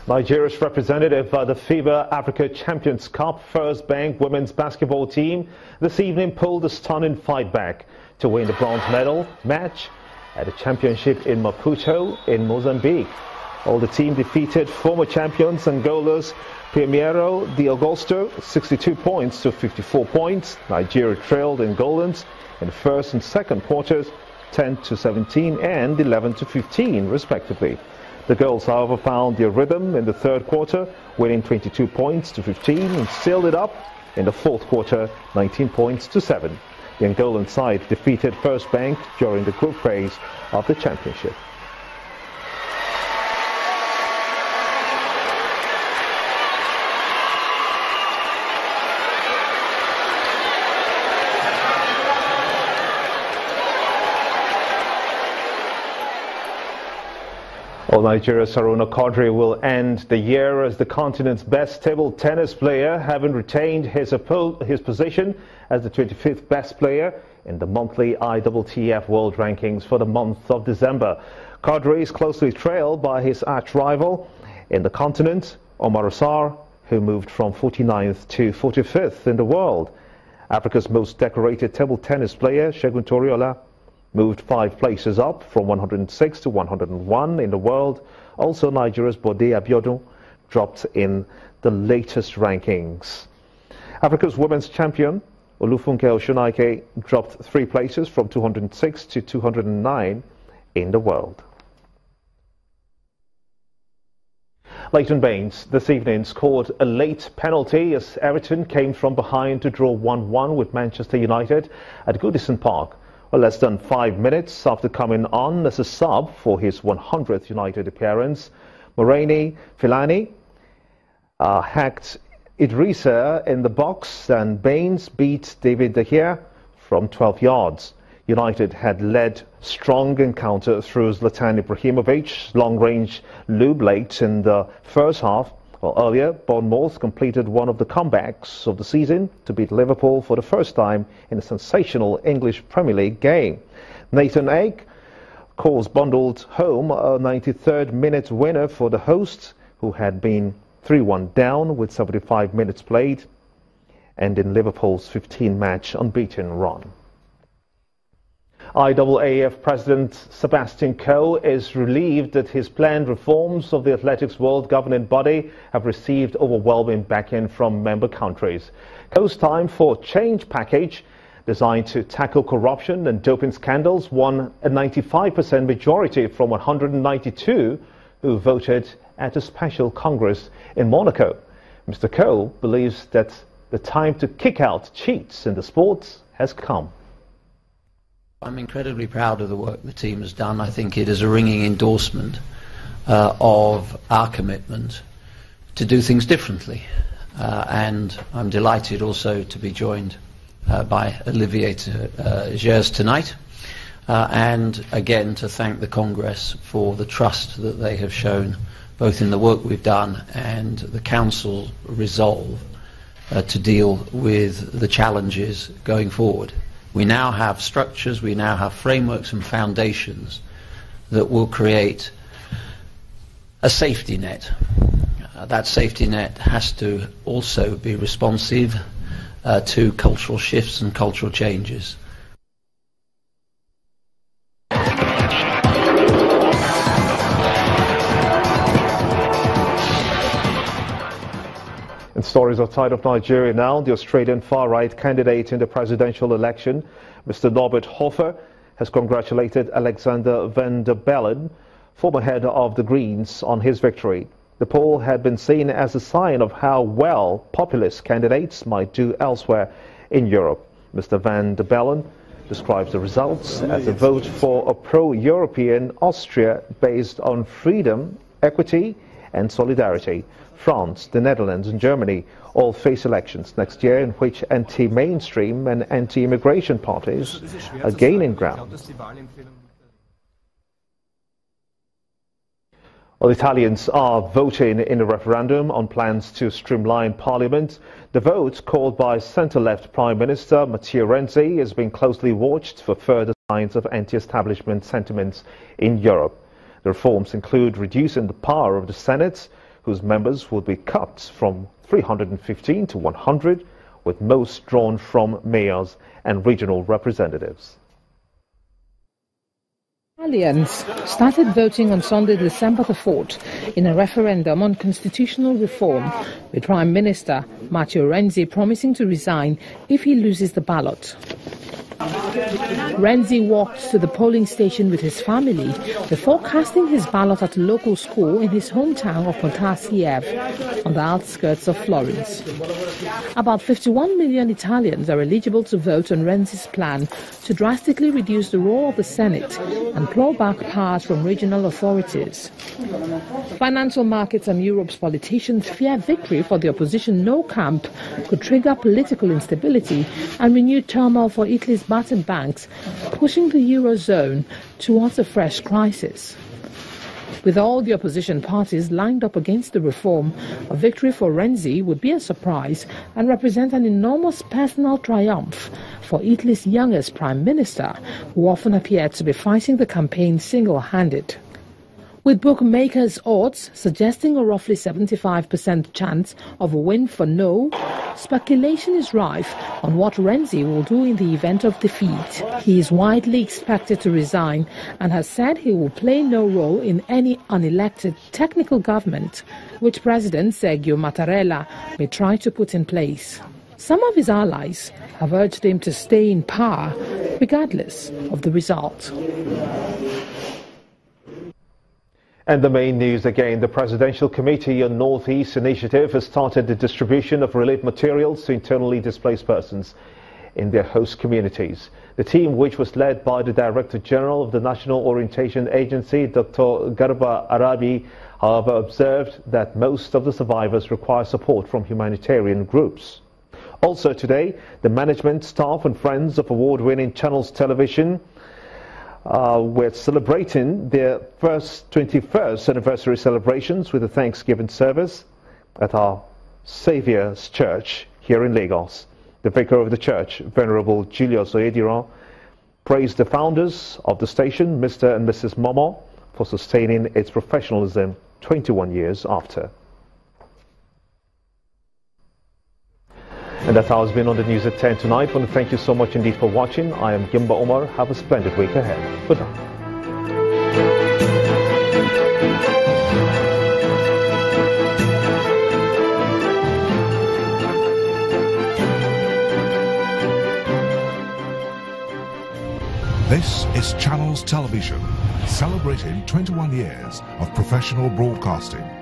Nigeria's representative at the FIBA Africa Champions Cup First Bank women's basketball team this evening pulled a stunning fight back to win the bronze medal match at the championship in Maputo in Mozambique. The team defeated former champions Angola's Primeiro de Agosto 62 points to 54 points. Nigeria trailed Angolans in the first and second quarters 10 to 17 and 11 to 15 respectively. The girls, however, found their rhythm in the third quarter, winning 22 points to 15 and sealed it up in the fourth quarter, 19 points to 7. The Angolan side defeated First Bank during the group phase of the championship. Nigeria's Haruna Quadri will end the year as the continent's best table tennis player, having retained his position as the 25th best player in the monthly ITTF World Rankings for the month of December. Quadri is closely trailed by his arch-rival in the continent, Omar Asar, who moved from 49th to 45th in the world. Africa's most decorated table tennis player, Segun Toriola, moved 5 places up from 106 to 101 in the world. Also, Nigeria's Bode Abiodun dropped in the latest rankings. Africa's women's champion, Olufunke Oshonaike, dropped 3 places from 206 to 209 in the world. Leighton Baines this evening scored a late penalty as Everton came from behind to draw 1-1 with Manchester United at Goodison Park. Less than 5 minutes after coming on as a sub for his 100th United appearance, Moraini Filani hacked Idrissa in the box and Baines beat David De Gea from 12 yards. United had led strong encounter through Zlatan Ibrahimovic's long-range lube late in the first half. Earlier, Bournemouth completed one of the comebacks of the season to beat Liverpool for the first time in a sensational English Premier League game. Nathan Ake, of course, bundled home a 93rd minute winner for the hosts, who had been 3-1 down with 75 minutes played, ending Liverpool's 15-match unbeaten run. IAAF President Sebastian Coe is relieved that his planned reforms of the athletics world governing body have received overwhelming backing from member countries. Coe's Time for Change package, designed to tackle corruption and doping scandals, won a 95% majority from 192 who voted at a special Congress in Monaco. Mr. Coe believes that the time to kick out cheats in the sports has come. I'm incredibly proud of the work the team has done. I think it is a ringing endorsement of our commitment to do things differently. And I'm delighted also to be joined by Olivier Gers tonight. And again to thank the Congress for the trust that they have shown both in the work we've done and the Council resolve to deal with the challenges going forward. We now have structures, we now have frameworks and foundations that will create a safety net. That safety net has to also be responsive to cultural shifts and cultural changes. In stories outside of Nigeria now, the Australian far-right candidate in the presidential election, Mr. Norbert Hofer, has congratulated Alexander Van der Bellen, former head of the Greens, on his victory. The poll had been seen as a sign of how well populist candidates might do elsewhere in Europe. Mr. Van der Bellen describes the results as a vote for a pro-European Austria based on freedom, equity and solidarity. France, the Netherlands and Germany all face elections next year in which anti-mainstream and anti-immigration parties are gaining ground. Well, Italians are voting in a referendum on plans to streamline parliament. The vote, called by centre-left Prime Minister Matteo Renzi, is being closely watched for further signs of anti-establishment sentiments in Europe. The reforms include reducing the power of the Senate whose members will be cut from 315 to 100, with most drawn from mayors and regional representatives. Italians started voting on Sunday, December the 4th, in a referendum on constitutional reform, with Prime Minister Matteo Renzi promising to resign if he loses the ballot. Renzi walked to the polling station with his family before casting his ballot at a local school in his hometown of Pontasiev, on the outskirts of Florence. About 51 million Italians are eligible to vote on Renzi's plan to drastically reduce the role of the Senate and claw back powers from regional authorities. Financial markets and Europe's politicians fear victory for the opposition no camp could trigger political instability and renewed turmoil for Italy's battered banks, pushing the Eurozone towards a fresh crisis. With all the opposition parties lined up against the reform, a victory for Renzi would be a surprise and represent an enormous personal triumph for Italy's youngest prime minister, who often appeared to be fighting the campaign single-handed. With bookmakers' odds suggesting a roughly 75% chance of a win for no, speculation is rife on what Renzi will do in the event of defeat. He is widely expected to resign and has said he will play no role in any unelected technical government which President Sergio Mattarella may try to put in place. Some of his allies have urged him to stay in power regardless of the result. And the main news again, the Presidential Committee on Northeast Initiative has started the distribution of relief materials to internally displaced persons in their host communities. The team, which was led by the Director General of the National Orientation Agency, Dr. Garba Arabi, however, observed that most of the survivors require support from humanitarian groups. Also today, the management, staff and friends of award-winning Channels Television we're celebrating their 21st anniversary celebrations with a Thanksgiving service at our Saviour's Church here in Lagos. The vicar of the church, Venerable Julius Oyediran, praised the founders of the station, Mr. and Mrs. Momo, for sustaining its professionalism 21 years after. And that's how it's been on the news at 10 tonight. I want to thank you so much indeed for watching. I am Gimba Omar. Have a splendid week ahead. Good night. This is Channels Television, celebrating 21 years of professional broadcasting.